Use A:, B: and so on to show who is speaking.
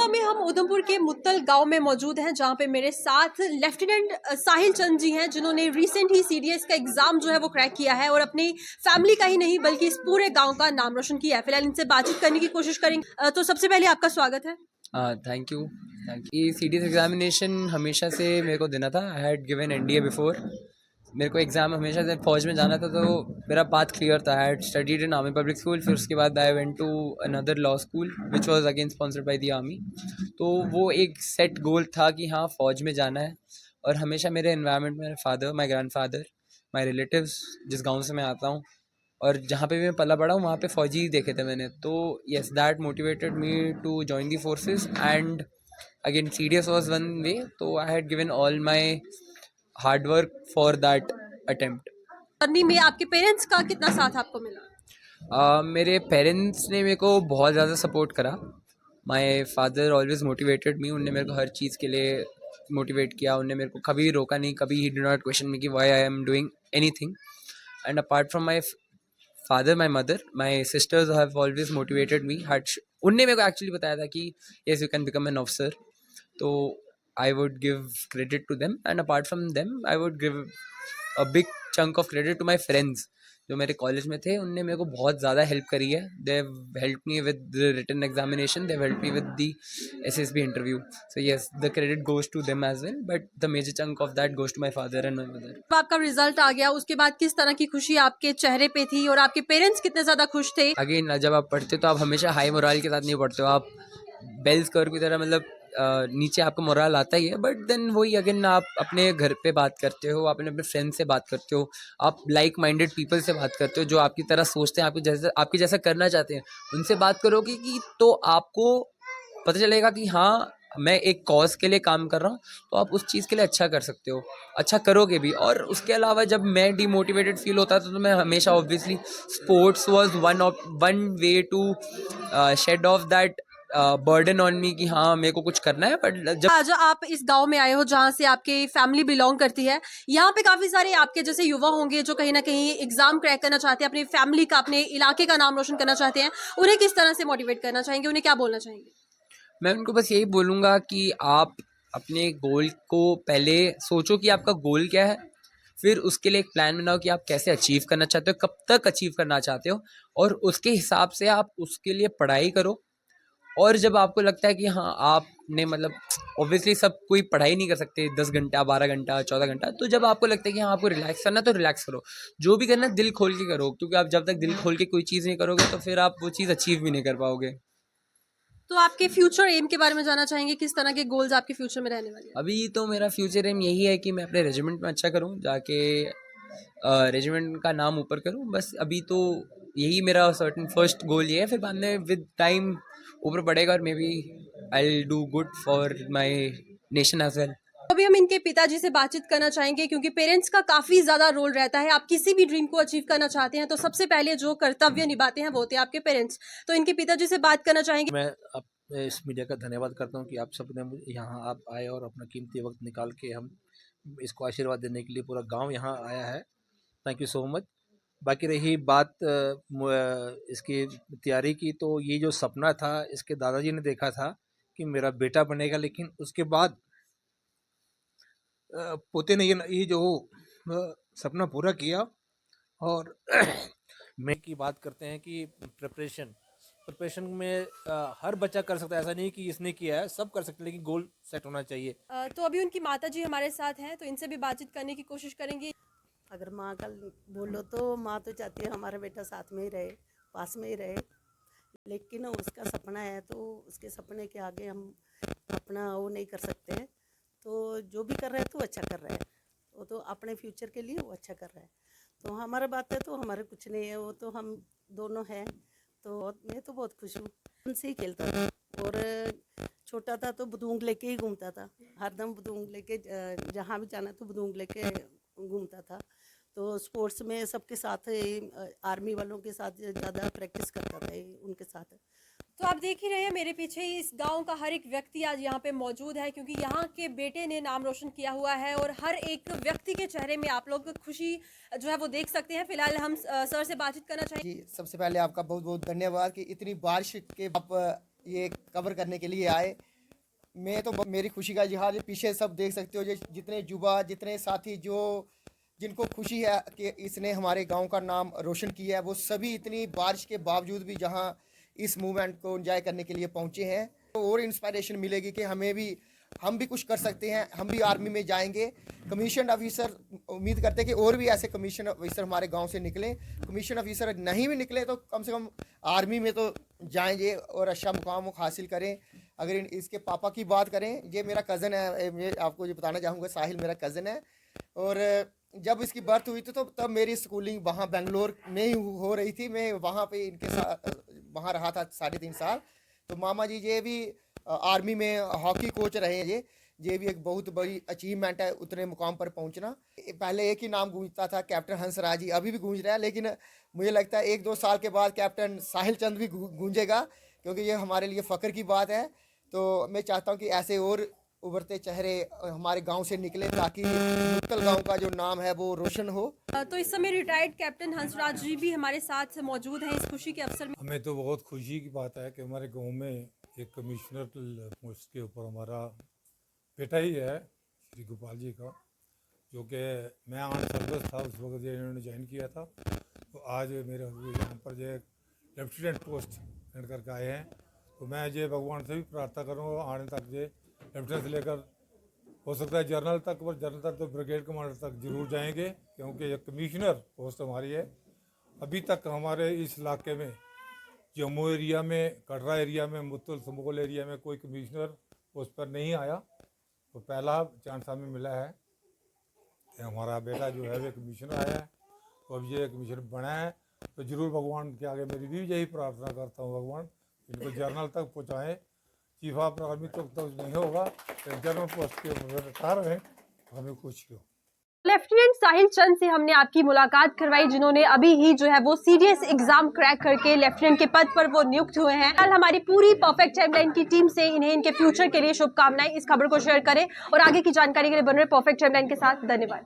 A: समय हम उधमपुर के मुत्तल गांव में मौजूद हैं, जहां पे मेरे साथ लेफ्टिनेंट साहिल चंद जी हैं, जिन्होंने रिसेंट ही सीडीएस का एग्जाम जो है वो क्रैक किया है और अपनी फैमिली का ही नहीं बल्कि इस पूरे गांव का नाम रोशन किया है। फिलहाल इनसे बातचीत करने की कोशिश करेंगे। तो सबसे पहले आपका स्वागत है।
B: Thank you. ये सीडीएस एग्जामिनेशन हमेशा से मेरे को देना था। I had given NDA before. मेरे को एग्ज़ाम हमेशा से फौज में जाना था, तो मेरा पाथ क्लियर था। I had studied in army public school, फिर उसके बाद I went to another law school which was again sponsored by the army. तो वो एक सेट गोल था कि हाँ, फ़ौज में जाना है। और हमेशा मेरे एनवायरनमेंट में मेरे father, my grand father, my relatives, जिस गाँव से मैं आता हूँ और जहाँ पे भी मैं पला बड़ा हूँ, वहाँ पे फ़ौजी ही देखे थे मैंने। तो yes, that motivated me to join the forces. And again CDS was one way, तो I had given all my hard work for that attempt.
A: Journey में आपके पेरेंट्स का कितना साथ आपको मिला?
B: मेरे पेरेंट्स ने मेरे को बहुत ज़्यादा सपोर्ट करा। My father always motivated me. उनने मेरे को हर चीज़ के लिए मोटिवेट किया। उनने मेरे को कभी रोका नहीं, कभी ही डिड नॉट क्वेश्चन मी कि why I am doing anything. And apart from my father, my mother, my sisters have always motivated me. उनने मेरे को एक्चुअली बताया था कि yes, you can become an officer. तो I would give credit to them. And apart from them I would give a big chunk of credit to my friends जो मेरे college में थे। उनने मेरे को बहुत ज़्यादा हेल्प करी है। They help me with the written examination, they help me with the SSB interview. So yes, the credit goes to them as well, but the major chunk of that goes to my father and my mother.
A: जब आपका result आ गया उसके बाद किस तरह की खुशी आपके चेहरे पे थी और आपके पेरेंट्स कितने ज्यादा खुश थे?
B: अगेन, जब आप पढ़ते हो तो आप हमेशा हाई मोराल के साथ नहीं पढ़ते हो। आप बेल्स कर्व की तरह, मतलब नीचे आपको मोरल आता ही है, बट देन वही अगेन आप अपने घर पे बात करते हो, आप अपने फ्रेंड से बात करते हो, आप लाइक माइंडेड पीपल से बात करते हो जो आपकी तरह सोचते हैं, आपके जैसा करना चाहते हैं। उनसे बात करोगे कि तो आपको पता चलेगा कि हाँ, मैं एक कॉज के लिए काम कर रहा हूँ, तो आप उस चीज़ के लिए अच्छा कर सकते हो, अच्छा करोगे भी। और उसके अलावा जब मैं डिमोटिवेटेड फील होता था तो मैं हमेशा obviously sports was one way to shed off that burden on me कि हाँ, मेरे को कुछ करना है। बट जब
A: आज आप इस गांव में आए हो जहां से आपकी फैमिली बिलोंग करती है, यहाँ पे काफी सारे आपके जैसे युवा होंगे जो कहीं ना कहीं एग्जाम क्रैक करना चाहते हैं, अपनी फैमिली का, अपने इलाके का नाम रोशन करना चाहते हैं, उन्हें किस तरह से मोटिवेट करना चाहेंगे, उन्हें क्या बोलना चाहेंगे?
B: मैं उनको बस यही बोलूँगा कि आप अपने गोल को पहले सोचो कि आपका गोल क्या है, फिर उसके लिए एक प्लान बनाओ कि आप कैसे अचीव करना चाहते हो, कब तक अचीव करना चाहते हो, और उसके हिसाब से आप उसके लिए पढ़ाई करो। और जब आपको लगता है कि हाँ, आपने मतलब ऑब्वियसली सब कोई पढ़ाई नहीं कर सकते 10 घंटा, 12 घंटा, 14 घंटा। तो जब आपको लगता है कि हाँ, आपको रिलैक्स करना है तो रिलैक्स करो। जो भी करना है दिल खोल के करो, क्योंकि आप जब तक दिल खोल के कोई चीज़ नहीं करोगे तो फिर आप वो चीज़ अचीव भी नहीं कर पाओगे।
A: तो आपके फ्यूचर एम के बारे में जानना चाहेंगे, किस तरह के गोल्स आपके फ्यूचर में रहने वाले हैं?
B: अभी तो मेरा फ्यूचर एम यही है कि मैं अपने रेजिमेंट में अच्छा करूं, जाके रेजिमेंट का नाम ऊपर करूं। बस अभी तो यही मेरा सर्टन फर्स्ट गोल ये है। फिर बाद में विद टाइम ऊपर बढ़ेगा और maybe I will do good for my nation as well.
A: अभी हम इनके पिताजी से बातचीत करना चाहेंगे, क्योंकि पेरेंट्स का काफी ज्यादा रोल रहता है। आप किसी भी ड्रीम को अचीव करना चाहते हैं तो सबसे पहले जो कर्तव्य निभाते हैं वो होते हैं आपके पेरेंट्स। तो इनके पिताजी से बात करना चाहेंगे।
C: मैं अब इस मीडिया का धन्यवाद करता हूं कि आप सब ने यहाँ आप आए और अपना कीमती वक्त निकाल के हम इसको आशीर्वाद देने के लिए पूरा गांव यहाँ आया है। Thank you so much. बाकी रही बात इसकी तैयारी की, तो ये जो सपना था इसके दादाजी ने देखा था कि मेरा बेटा बनेगा, लेकिन उसके बाद पोते ने ये जो सपना पूरा किया। और मैं की बात करते हैं कि प्रिपरेशन में हर बच्चा कर सकता है। ऐसा नहीं कि इसने किया है, सब कर सकते हैं, लेकिन गोल सेट होना चाहिए।
A: तो अभी उनकी माता जी हमारे साथ हैं, तो इनसे भी बातचीत करने की कोशिश करेंगे।
D: अगर माँ का बोलो तो माँ तो चाहती है हमारा बेटा साथ में ही रहे, पास में ही रहे, लेकिन उसका सपना है तो उसके सपने के आगे हम अपना वो नहीं कर सकते हैं। तो जो भी कर रहा है तो अच्छा कर रहा है, वो तो अपने फ्यूचर के लिए वो अच्छा कर रहा है। तो हमारा बात है तो हमारे कुछ नहीं है, वो तो हम दोनों हैं। तो मैं तो बहुत खुश हूँ। उनसे ही खेलता था और छोटा था तो बंदूक लेके ही घूमता था, हरदम बंदूक लेके जहाँ भी जाना तो बंदूक लेके घूमता था। तो स्पोर्ट्स में सबके साथ आर्मी वालों के साथ ज़्यादा प्रैक्टिस करता था उनके साथ।
A: तो आप देख ही रहे हैं मेरे पीछे ही इस गांव का हर एक व्यक्ति आज यहाँ पे मौजूद है, क्योंकि यहाँ के बेटे ने नाम रोशन किया हुआ है और हर एक व्यक्ति के चेहरे में आप लोग खुशी जो है वो देख सकते हैं। फिलहाल हम सर से बातचीत करना चाहेंगे।
E: जी, सबसे पहले आपका बहुत बहुत धन्यवाद कि इतनी बारिश के आप ये कवर करने के लिए आए। मैं तो मेरी खुशी का इजहार ये पीछे सब देख सकते हो, ये जितने युवा जितने साथी जो जिनको खुशी है कि इसने हमारे गांव का नाम रोशन किया है, वो सभी इतनी बारिश के बावजूद भी जहां इस मूवमेंट को एंजॉय करने के लिए पहुंचे हैं, तो और इंस्पिरेशन मिलेगी कि हम भी कुछ कर सकते हैं, हम भी आर्मी में जाएंगे। कमीशन ऑफिसर उम्मीद करते हैं कि और भी ऐसे कमीशन ऑफिसर हमारे गांव से निकलें। कमीशन ऑफिसर नहीं भी निकले तो कम से कम आर्मी में तो जाएंगे और अच्छा मुकाम हासिल करें। अगर इसके पापा की बात करें, ये मेरा कज़न है, मैं आपको ये बताना चाहूँगा, साहिल मेरा कज़न है। और जब इसकी बर्थ हुई थी तो तब मेरी स्कूलिंग वहाँ बेंगलोर में ही हो रही थी। मैं वहाँ पे इनके साथ वहाँ रहा था 3.5 साल। तो मामा जी ये भी आर्मी में हॉकी कोच रहे हैं। ये भी एक बहुत बड़ी अचीवमेंट है उतने मुकाम पर पहुंचना। पहले एक ही नाम गूंजता था, कैप्टन हंसराज जी, अभी भी गूंज रहा है, लेकिन मुझे लगता है 1-2 साल के बाद कैप्टन साहिल चंद भी गूंजेगा, क्योंकि ये हमारे लिए फ़ख्र की बात है। तो मैं चाहता हूँ कि ऐसे और उभरते चेहरे हमारे गांव से निकले ताकि मुत्तल गांव का जो नाम है वो रोशन हो।
A: तो इस समय रिटायर्ड कैप्टन हंसराज जी भी हमारे साथ मौजूद हैं इस खुशी के अवसर में।
F: हमें तो बहुत खुशी की बात है कि हमारे गांव में एक कमिश्नर पोस्ट के ऊपर हमारा बेटा ही है, श्री गोपाल जी का, जो कि मैं आन सर्विस था उस वक्त ये इन्होंने ज्वाइन किया था। तो आज मेरे यहाँ पर जो लेफ्टिनेंट पोस्ट करके आए हैं, तो मैं ये भगवान से भी प्रार्थना करूँगा आने तक ये लेफ्टिनेंट से लेकर हो सकता है जनरल तक, और जनरल तक तो ब्रिगेड कमांडर तक जरूर जाएंगे, क्योंकि ये कमिश्नर पोस्ट हमारी है। अभी तक हमारे इस इलाके में जम्मू एरिया में, कटरा एरिया में, मुत्तुल समोल एरिया में कोई कमिश्नर पोस्ट पर नहीं आया, तो पहला चांस हमें मिला है कि हमारा बेटा जो है वो कमिश्नर आया है। तो अब ये कमिश्नर बना है, तो ज़रूर भगवान के आगे मेरी भी यही प्रार्थना करता हूँ, भगवान इनको जनरल तक पहुँचाएँ। चीफ ऑफ आर्मी तो नहीं होगा, तो जनरल पोस्ट के रिटायर हैं, हमें खुशी हो।
A: लेफ्टिनेंट साहिल चंद से हमने आपकी मुलाकात करवाई, जिन्होंने अभी ही जो है वो सीडीएस एग्जाम क्रैक करके लेफ्टिनेंट के पद पर वो नियुक्त हुए हैं। कल हमारी पूरी परफेक्ट टाइमलाइन की टीम से इन्हें इनके फ्यूचर के लिए शुभकामनाएं। इस खबर को शेयर करें और आगे की जानकारी के लिए बन रहे परफेक्ट टाइमलाइन के साथ। धन्यवाद।